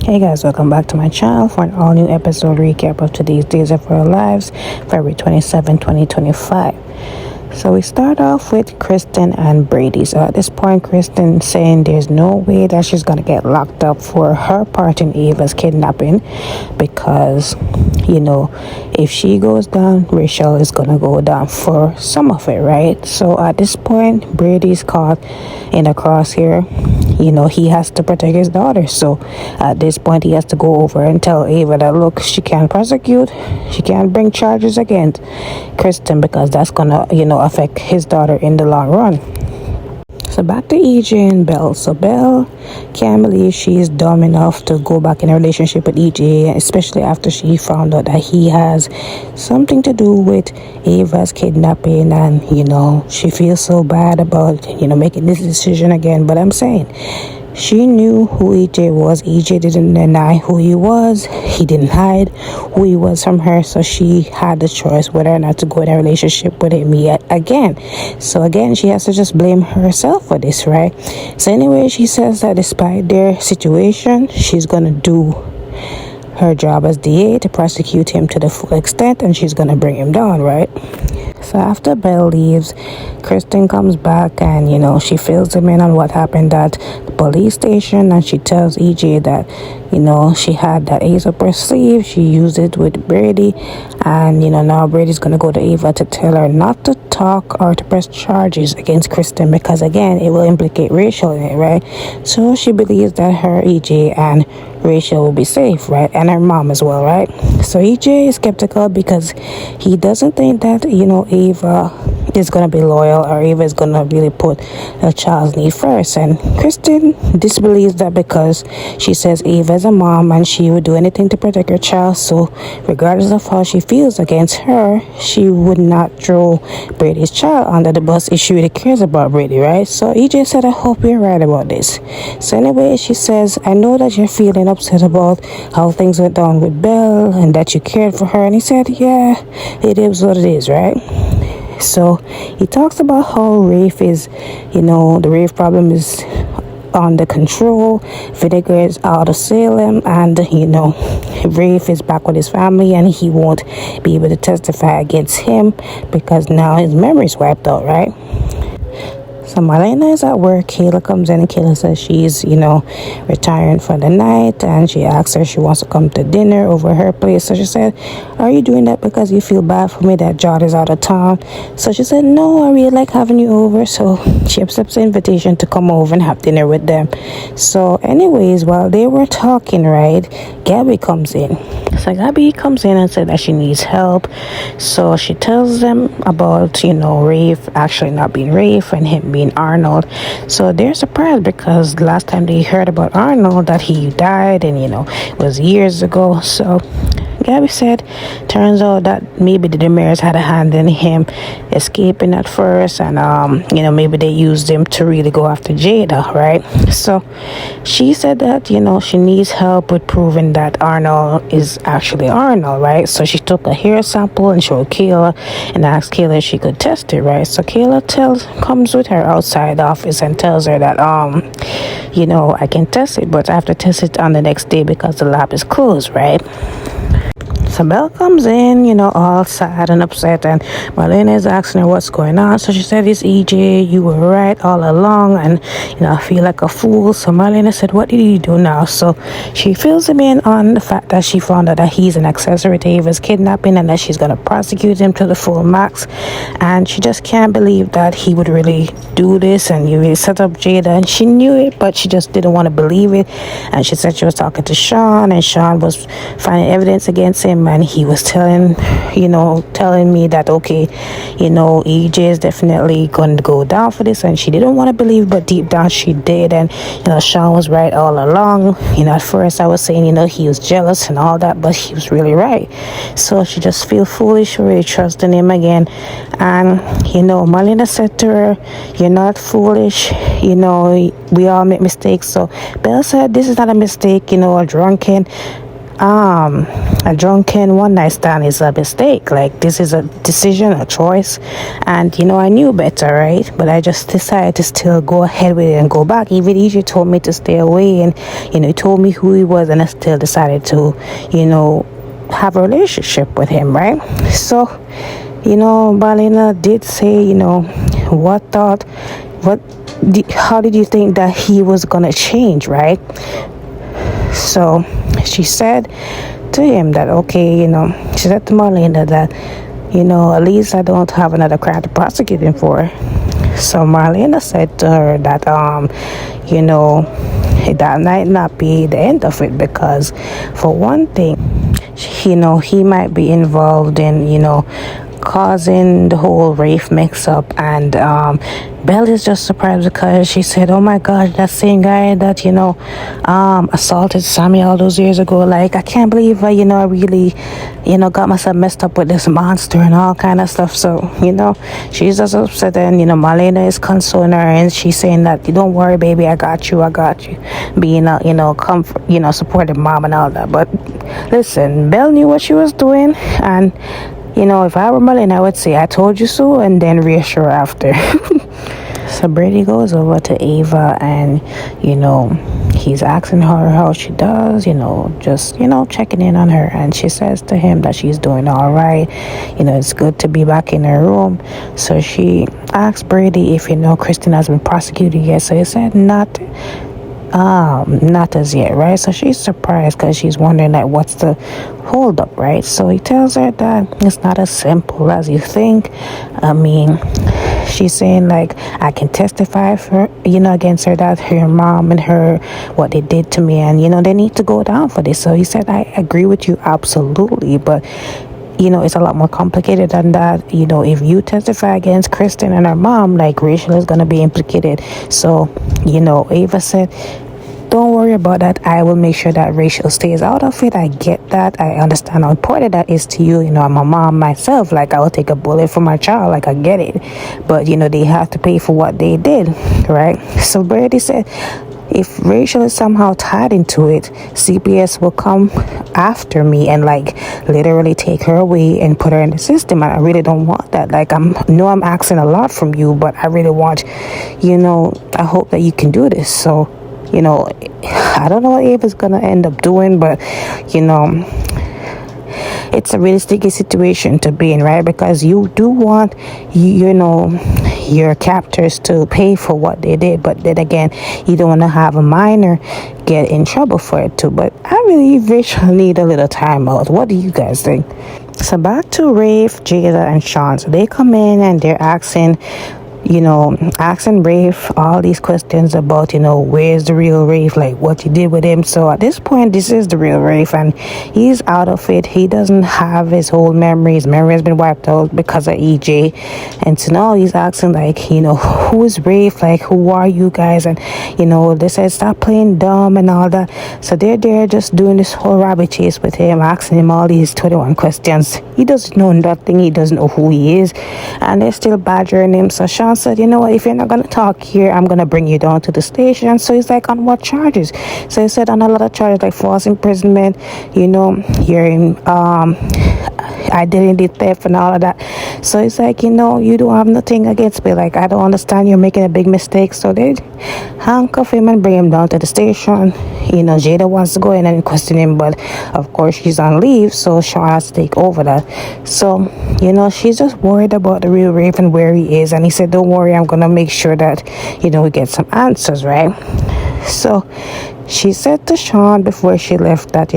Hey guys, welcome back to my channel for an all new episode recap of today's Days of Our Lives, February 27, 2025. So we start off with Kristen and Brady. So at this point, Kristen saying there's no way that she's going to get locked up for her part in Ava's kidnapping because, if she goes down, Rachel is going to go down for some of it, right? So at this point, Brady's caught in a crosshair. He has to protect his daughter. So at this point, he has to go over and tell Ava that, look, she can't prosecute. She can't bring charges against Kristen because that's going to, affect his daughter in the long run. So back to EJ and Belle. So Belle can't believe she's dumb enough to go back in a relationship with EJ, especially after she found out that he has something to do with Ava's kidnapping, and she feels so bad about making this decision again. But I'm saying she knew who EJ was. EJ didn't deny who he was. He didn't hide who he was from her. So she had the choice whether or not to go in a relationship with him yet again. So again, she has to just blame herself for this, right? So anyway, she says that despite their situation, she's going to do her job as DA to prosecute him to the full extent, and she's going to bring him down, right? So after Belle leaves, Kristen comes back and, she fills him in on what happened at the police station, and she tells EJ that, she had that ace up her sleeve. She used it with Brady, and, now Brady's going to go to Ava to tell her not to talk or to press charges against Kristen because, again, it will implicate Rachel in it, right? So she believes that her, EJ, and Rachel will be safe, right? And her mom as well, right? So EJ is skeptical because he doesn't think that, Ava is going to be loyal, or Ava is going to really put her child's need first. And Kristen disbelieves that because she says Ava is a mom and she would do anything to protect her child. So regardless of how she feels against her, she would not throw Brady's child under the bus if she really cares about Brady, right? So EJ said, I hope you're right about this. So anyway, she says, I know that you're feeling upset about how things went down with Belle and that you cared for her. And he said, yeah, it is what it is, right? So he talks about how Rafe is, the Rafe problem is under control. Vinegar is out of Salem, and Rafe is back with his family, and he won't be able to testify against him because now his memory's wiped out, right? So Marlena is at work. Kayla comes in and Kayla says she's, retiring for the night, and she asks her if she wants to come to dinner over her place. So she said, are you doing that because you feel bad for me that John is out of town? So she said, no, I really like having you over. So she accepts the invitation to come over and have dinner with them. So anyways, while they were talking, right, Gabby comes in. So Gabby comes in and said that she needs help. So she tells them about, Rafe actually not being Rafe and him being Arnold. So they're surprised because the last time they heard about Arnold that he died, and it was years ago. So Gabby said, turns out that maybe the Demares had a hand in him escaping at first, and maybe they used him to really go after Jada, right? So she said that she needs help with proving that Arnold is actually Arnold, right? So she took a hair sample and showed Kayla and asked Kayla if she could test it, right? So Kayla comes with her outside the office and tells her that I can test it, but I have to test it on the next day because the lab is closed, right? So Belle comes in, all sad and upset, and Marlena is asking her what's going on. So she said, it's EJ, you were right all along, and I feel like a fool. So Marlena said, what did you do now? So she fills him in on the fact that she found out that he's an accessory to Ava's kidnapping and that she's going to prosecute him to the full max, and she just can't believe that he would really do this and he really set up Jada, and she knew it, but she just didn't want to believe it. And she said she was talking to Sean, and Sean was finding evidence against him, and he was telling me that, okay, EJ is definitely going to go down for this, and she didn't want to believe, but deep down she did. And Sean was right all along. At first I was saying he was jealous and all that, but he was really right. So she just feel foolish, really trusting him again. And Marlena said to her, you're not foolish, we all make mistakes. So Belle said, this is not a mistake, or drunken. a drunken one night stand is a mistake. Like, this is a decision, a choice, and I knew better, right? But I just decided to still go ahead with it and go back. Even EJ told me to stay away, and he told me who he was, and I still decided to have a relationship with him, right? So Marlena did say, how did you think that he was gonna change, right? So she said to him that, okay, she said to Marlena that, at least I don't have another crime to prosecute him for. So Marlena said to her that, that might not be the end of it, because for one thing, he might be involved in, causing the whole Rafe mix up. And Belle is just surprised because she said, oh my god, that same guy that assaulted Sammy all those years ago, like, I can't believe I really got myself messed up with this monster and all kind of stuff. So she's just upset, and Marlena is consoling her, and she's saying that, don't worry baby, I got you, being a comfort, supportive mom and all that. But listen, Belle knew what she was doing, and if I were Marlene, I would say, I told you so, and then reassure after. So Brady goes over to Ava, and, he's asking her how she does, just, checking in on her. And she says to him that she's doing all right. It's good to be back in her room. So she asks Brady if, Kristen has been prosecuted yet. So he said not as yet, right? So she's surprised because she's wondering, like, what's the hold up, right? So he tells her that it's not as simple as you think. I mean, she's saying, like, I can testify for against her that her mom and her, what they did to me, and they need to go down for this. So he said, I agree with you absolutely, but it's a lot more complicated than that. If you testify against Kristen and her mom, like, Rachel is going to be implicated. So, Ava said, don't worry about that. I will make sure that Rachel stays out of it. I get that. I understand how important that is to you. I'm a mom myself. Like, I will take a bullet for my child. Like, I get it. But, they have to pay for what they did, right? So Brady said, if Rachel is somehow tied into it, CPS will come after me and, like, literally take her away and put her in the system. And I really don't want that. Like, I'm asking a lot from you, but I really want, I hope that you can do this. So, I don't know what Ava's gonna end up doing, but, it's a really sticky situation to be in, right? Because you do want, your captors to pay for what they did, but then again, you don't want to have a minor get in trouble for it too. But I believe Rachel need a little time out. What do you guys think? So back to Rafe, Jada, and Sean. So they come in and they're asking Rafe all these questions about, where's the real Rafe, like what you did with him. So at this point, this is the real Rafe, and he's out of it. He doesn't have his whole memory. His memory has been wiped out because of EJ. And so now he's asking, like, who is Rafe? Like, who are you guys? And, they said, stop playing dumb and all that. So they're there just doing this whole rabbit chase with him, asking him all these 21 questions. He doesn't know nothing. He doesn't know who he is. And they're still badgering him. So Sean said, what, if you're not going to talk here, I'm going to bring you down to the station. So he's like, on what charges? So he said, on a lot of charges, like false imprisonment, you're in identity theft and all of that. So he's like, you don't have nothing against me. Like, I don't understand, you're making a big mistake. So they handcuff him and bring him down to the station. Jada wants to go in and question him, but of course she's on leave, so Sean has to take over that. So she's just worried about the real Rafe and where he is. And he said, don't worry, I'm gonna make sure that we get some answers, right? So she said to Sean before she left that,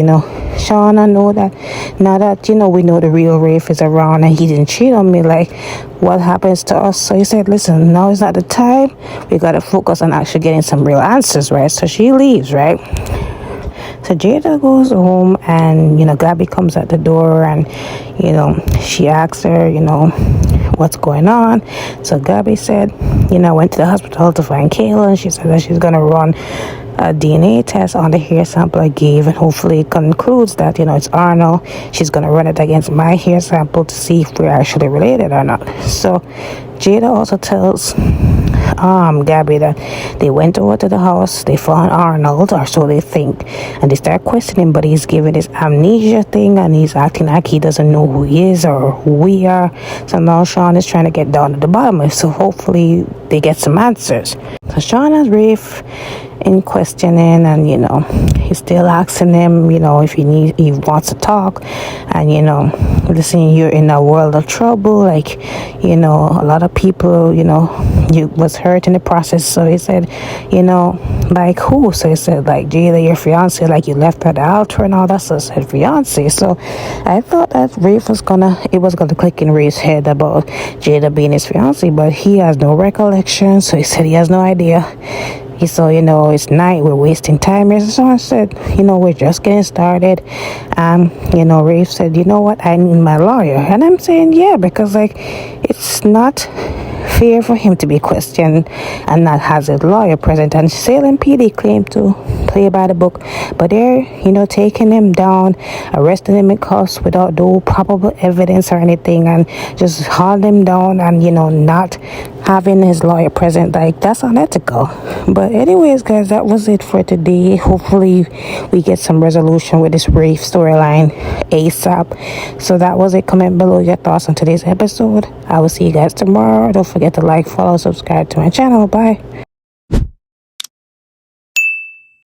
Sean, I know that now that, we know the real Rafe is around and he didn't cheat on me, like, what happens to us? So he said, listen, now is not the time. We got to focus on actually getting some real answers, right? So she leaves, right? So Jada goes home, and, Gabby comes at the door, and, she asks her, what's going on. So Gabby said, I went to the hospital to find Kayla, and she said that she's going to run a DNA test on the hair sample I gave, and hopefully it concludes that, it's Arnold. She's going to run it against my hair sample to see if we're actually related or not. So Jada also tells Gabby that they went over to the house, they found Arnold, or so they think, and they start questioning, but he's giving this amnesia thing and he's acting like he doesn't know who he is or who we are. So now Sean is trying to get down to the bottom of it, so hopefully they get some answers. So Sean has Rafe in questioning, and he's still asking him, if he wants to talk, and listen, you're in a world of trouble, like a lot of people, you was hurt in the process. So he said, like who? So he said, like Jada, your fiance, like you left at the altar and all that. So I said fiance. So I thought that Rafe was gonna click in Rafe's head about Jada being his fiance, but he has no recollection. So he said he has no idea. He said, it's night, we're wasting time. So I said, we're just getting started. Rafe said, you know what, I need my lawyer. And I'm saying, yeah, because like it's not fair for him to be questioned and not has a lawyer present. And Salem PD claimed to play by the book, but they're taking him down, arresting him in cuffs without no probable evidence or anything, and just hauling him down and not having his lawyer present. Like, that's unethical. But anyways, guys, that was it for today. Hopefully we get some resolution with this Rafe storyline ASAP. So that was it. Comment below your thoughts on today's episode. I will see you guys tomorrow. Don't forget to like, follow, subscribe to my channel. Bye.